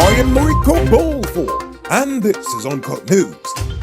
I am Rico Bowlful, and this is Uncut News.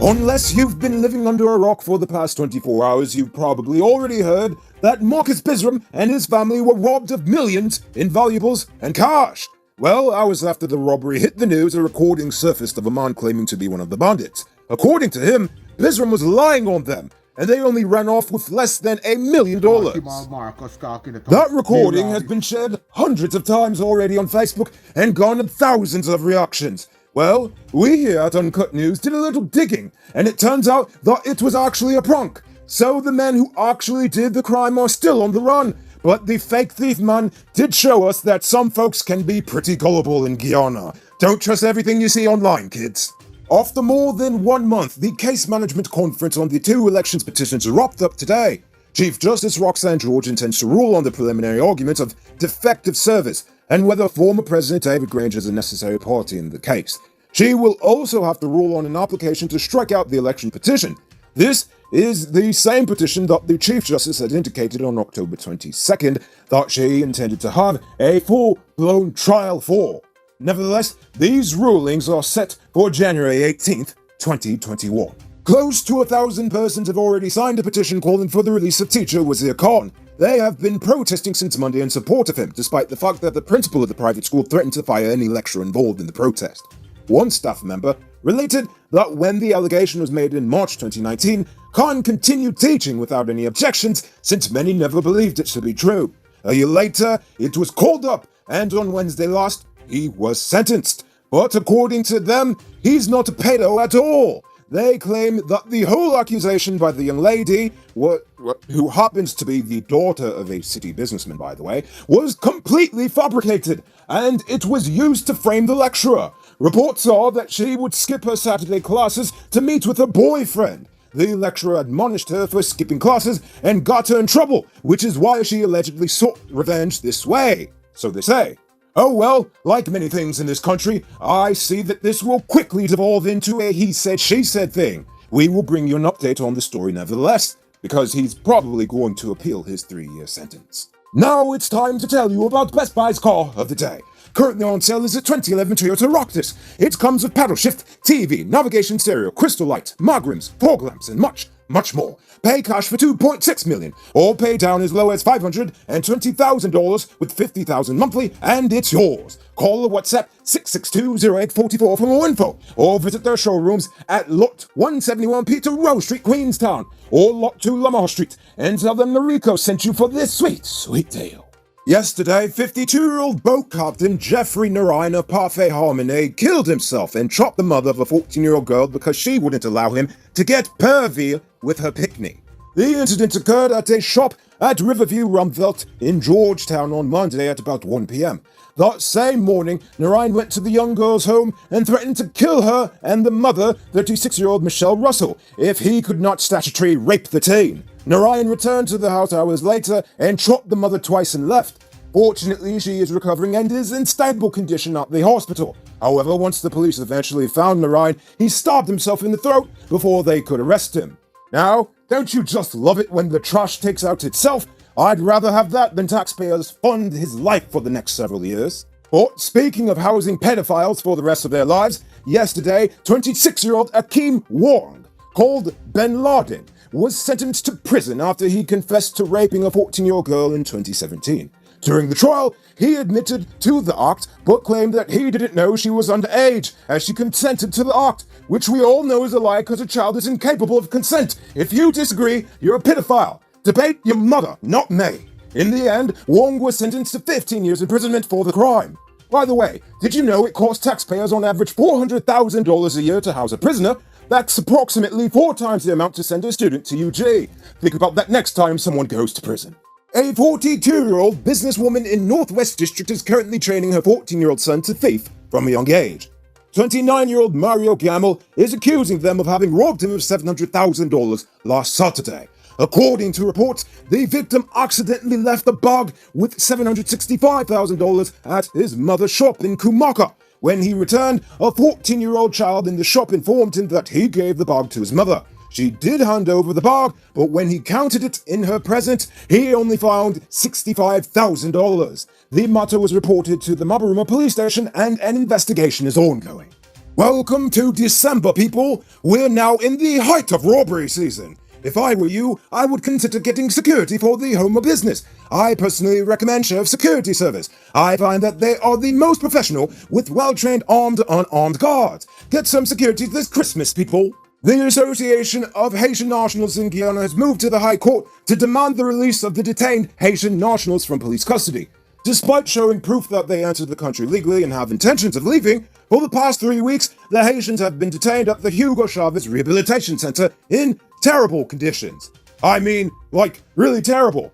Unless you've been living under a rock for the past 24 hours, you've probably already heard that Marcus Bisram and his family were robbed of millions in valuables and cash. Well, hours after the robbery hit the news, a recording surfaced of a man claiming to be one of the bandits. According to him, Bisram was lying on them, and they only ran off with less than $1 million. That recording has been shared hundreds of times already on Facebook and garnered thousands of reactions. Well, we here at Uncut News did a little digging, and it turns out that it was actually a prank. So the men who actually did the crime are still on the run. But the fake thief man did show us that some folks can be pretty gullible in Guyana. Don't trust everything you see online, kids. After more than 1 month, the case management conference on the 2 elections petitions wrapped up today. Chief Justice Roxanne George intends to rule on the preliminary argument of defective service and whether former President David Granger is a necessary party in the case. She will also have to rule on an application to strike out the election petition. This is the same petition that the Chief Justice had indicated on October 22nd that she intended to have a full-blown trial for. Nevertheless, these rulings are set for January 18th, 2021. Close to 1,000 persons have already signed a petition calling for the release of teacher Wizarcon. They have been protesting since Monday in support of him, despite the fact that the principal of the private school threatened to fire any lecturer involved in the protest. One staff member related that when the allegation was made in March 2019, Khan continued teaching without any objections since many never believed it to be true. A year later, it was called up, and on Wednesday last, he was sentenced. But according to them, he's not a pedo at all. They claim that the whole accusation by the young lady, who happens to be the daughter of a city businessman, by the way, was completely fabricated, and it was used to frame the lecturer. Reports are that she would skip her Saturday classes to meet with her boyfriend. The lecturer admonished her for skipping classes and got her in trouble, which is why she allegedly sought revenge this way. So they say. Oh well, like many things in this country, I see that this will quickly devolve into a he said, she said thing. We will bring you an update on the story nevertheless, because he's probably going to appeal his 3-year sentence. Now it's time to tell you about Best Buy's car of the day. Currently on sale is a 2011 Toyota Rocktis. It comes with paddle shift, TV, navigation stereo, crystal light, mag rims, fog lamps, and much more. Pay cash for $2.6 million, or pay down as low as $520,000 with $50,000 monthly, and it's yours. Call or WhatsApp 662-0844 for more info, or visit their showrooms at Lot 171 Peter Rowe Street, Queenstown, or Lot 2 Lamar Street, and tell them Noriko sent you for this sweet deal. Yesterday, 52-year-old boat captain Jeffrey Narayan of Parfait Harmony killed himself and shot the mother of a 14-year-old girl because she wouldn't allow him to get pervy with her picnic. The incident occurred at a shop at Riverview Rumvelt in Georgetown on Monday at about 1 p.m. That same morning, Narayan went to the young girl's home and threatened to kill her and the mother, 36-year-old Michelle Russell, if he could not statutory rape the teen. Narayan returned to the house hours later and shot the mother twice and left. Fortunately, she is recovering and is in stable condition at the hospital. However, once the police eventually found Narayan, he stabbed himself in the throat before they could arrest him. Now, don't you just love it when the trash takes out itself? I'd rather have that than taxpayers fund his life for the next several years. But speaking of housing pedophiles for the rest of their lives, yesterday, 26-year-old Akeem Wong, called Bin Laden, was sentenced to prison after he confessed to raping a 14-year-old girl in 2017. During the trial, he admitted to the act, but claimed that he didn't know she was underage, as she consented to the act, which we all know is a lie because a child is incapable of consent. If you disagree, you're a pedophile. Debate your mother, not me. In the end, Wong was sentenced to 15 years imprisonment for the crime. By the way, did you know it costs taxpayers on average $400,000 a year to house a prisoner? That's approximately 4 times the amount to send a student to UG. Think about that next time someone goes to prison. A 42-year-old businesswoman in Northwest District is currently training her 14-year-old son to thief from a young age. 29-year-old Mario Gamble is accusing them of having robbed him of $700,000 last Saturday. According to reports, the victim accidentally left a bag with $765,000 at his mother's shop in Kumaka. When he returned, a 14-year-old child in the shop informed him that he gave the bag to his mother. She did hand over the bag, but when he counted it in her present, he only found $65,000. The matter was reported to the Mabaruma police station and an investigation is ongoing. Welcome to December, people. We're now in the height of robbery season. If I were you, I would consider getting security for the home of business. I personally recommend Sheriff Security Service. I find that they are the most professional with well-trained armed and unarmed guards. Get some security this Christmas, people. The Association of Haitian Nationals in Guyana has moved to the High Court to demand the release of the detained Haitian nationals from police custody. Despite showing proof that they entered the country legally and have intentions of leaving, for the past 3 weeks, the Haitians have been detained at the Hugo Chavez Rehabilitation Center in terrible conditions. I mean, really terrible.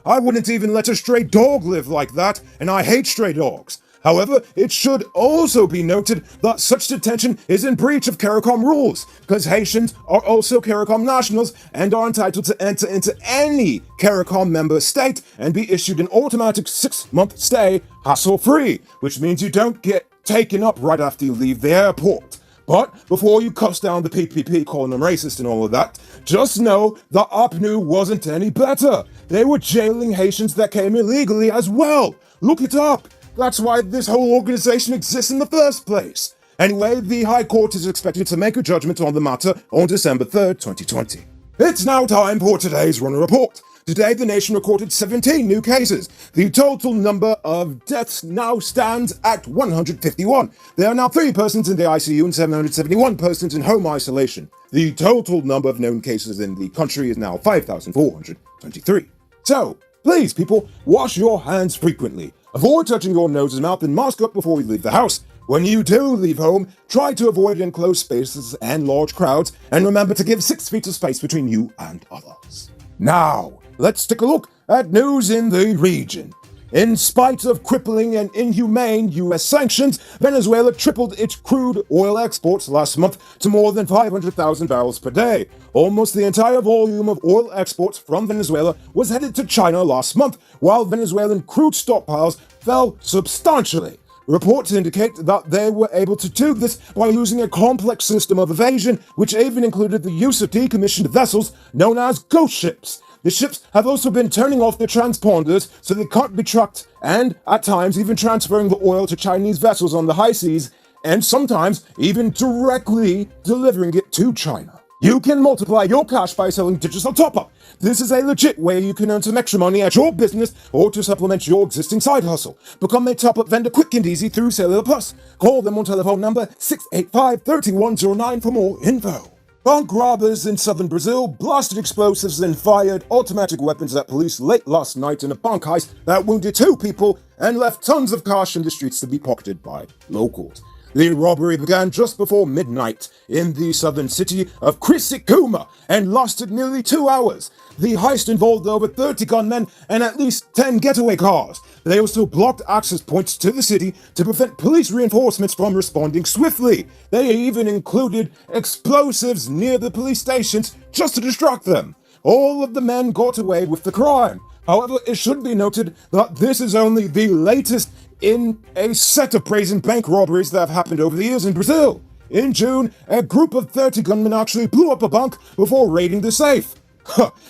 I wouldn't even let a stray dog live like that, and I hate stray dogs. However, it should also be noted that such detention is in breach of CARICOM rules, because Haitians are also CARICOM nationals and are entitled to enter into any CARICOM member state and be issued an automatic 6-month stay hassle-free, which means you don't get taken up right after you leave the airport. But before you cuss down the PPP calling them racist and all of that, just know that APNU wasn't any better. They were jailing Haitians that came illegally as well. Look it up. That's why this whole organization exists in the first place. Anyway, the High Court is expected to make a judgment on the matter on December 3rd, 2020. It's now time for today's Runner Report. Today, the nation recorded 17 new cases. The total number of deaths now stands at 151. There are now 3 persons in the ICU and 771 persons in home isolation. The total number of known cases in the country is now 5,423. So, please, people, wash your hands frequently. Avoid touching your nose and mouth and mask up before you leave the house. When you do leave home, try to avoid enclosed spaces and large crowds, and remember to give 6 feet of space between you and others. Now, let's take a look at news in the region. In spite of crippling and inhumane U.S. sanctions, Venezuela tripled its crude oil exports last month to more than 500,000 barrels per day. Almost the entire volume of oil exports from Venezuela was headed to China last month, while Venezuelan crude stockpiles fell substantially. Reports indicate that they were able to do this by using a complex system of evasion, which even included the use of decommissioned vessels known as ghost ships. The ships have also been turning off their transponders so they can't be tracked, and at times even transferring the oil to Chinese vessels on the high seas, and sometimes even directly delivering it to China. You can multiply your cash by selling digital top-up. This is a legit way you can earn some extra money at your business or to supplement your existing side hustle. Become a top-up vendor quick and easy through Cellular Plus. Call them on telephone number 685-3109 for more info. Bank robbers in southern Brazil blasted explosives and fired automatic weapons at police late last night in a bank heist that wounded 2 people and left tons of cash in the streets to be pocketed by locals. The robbery began just before midnight in the southern city of Criciúma and lasted nearly 2 hours. The heist involved over 30 gunmen and at least 10 getaway cars. They also blocked access points to the city to prevent police reinforcements from responding swiftly. They even included explosives near the police stations just to distract them. All of the men got away with the crime. However, it should be noted that this is only the latest in a set of brazen bank robberies that have happened over the years in Brazil. In June, a group of 30 gunmen actually blew up a bank before raiding the safe.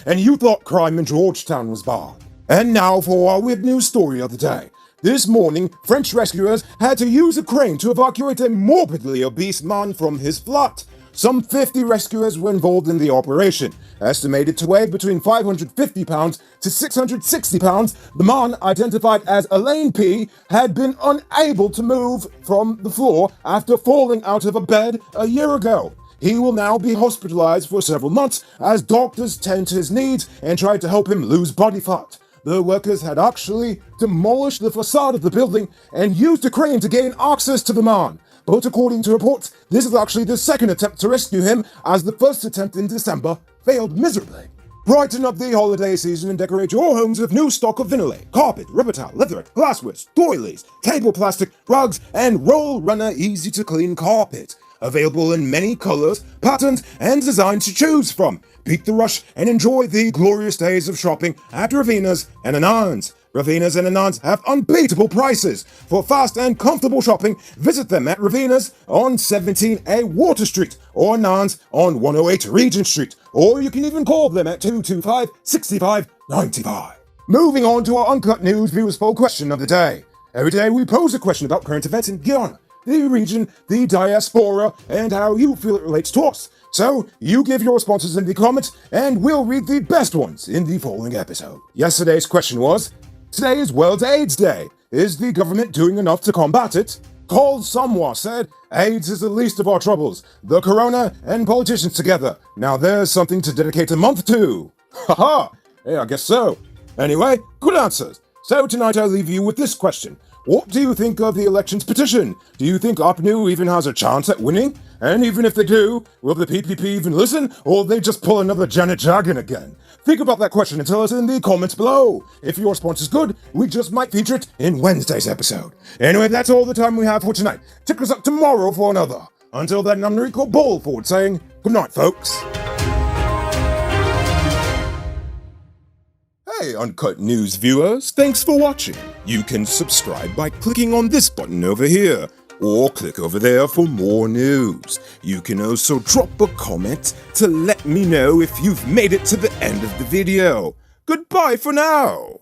And you thought crime in Georgetown was bad. And now for our weird news story of the day. This morning, French rescuers had to use a crane to evacuate a morbidly obese man from his flat. Some 50 rescuers were involved in the operation. Estimated to weigh between 550 pounds to 660 pounds, the man, identified as Elaine P., had been unable to move from the floor after falling out of a bed a year ago. He will now be hospitalized for several months as doctors tend to his needs and try to help him lose body fat. The workers had actually demolished the facade of the building and used a crane to gain access to the man. But according to reports, this is actually the second attempt to rescue him, as the first attempt in December failed miserably. Brighten up the holiday season and decorate your homes with new stock of vinyl, carpet, rubber towel, leatherette, glassware, doilies, table plastic, rugs, and Roll Runner easy-to-clean carpet. Available in many colors, patterns, and designs to choose from. Beat the rush and enjoy the glorious days of shopping at Ravina's and Anand's. Ravenas and Anons have unbeatable prices. For fast and comfortable shopping, visit them at Ravenas on 17A Water Street or Anons on 108 Regent Street, or you can even call them at 225-6595. Moving on to our Uncut News Viewers Poll question of the day. Every day we pose a question about current events in Guyana, the region, the diaspora, and how you feel it relates to us. So, you give your responses in the comments, and we'll read the best ones in the following episode. Yesterday's question was, today is World AIDS Day. Is the government doing enough to combat it? Cole Samwa said, AIDS is the least of our troubles. The corona and politicians together. Now there's something to dedicate a month to. Haha, yeah, I guess so. Anyway, good answers. So tonight I'll leave you with this question. What do you think of the elections petition? Do you think UPNU even has a chance at winning? And even if they do, will the PPP even listen, or will they just pull another Janet Jagan again? Think about that question and tell us in the comments below. If your response is good, we just might feature it in Wednesday's episode. Anyway, that's all the time we have for tonight. Check us up tomorrow for another. Until then, I'm Rico Ballford saying good night, folks. Hey, Uncut News viewers, thanks for watching. You can subscribe by clicking on this button over here, or click over there for more news. You can also drop a comment to let me know if you've made it to the end of the video. Goodbye for now.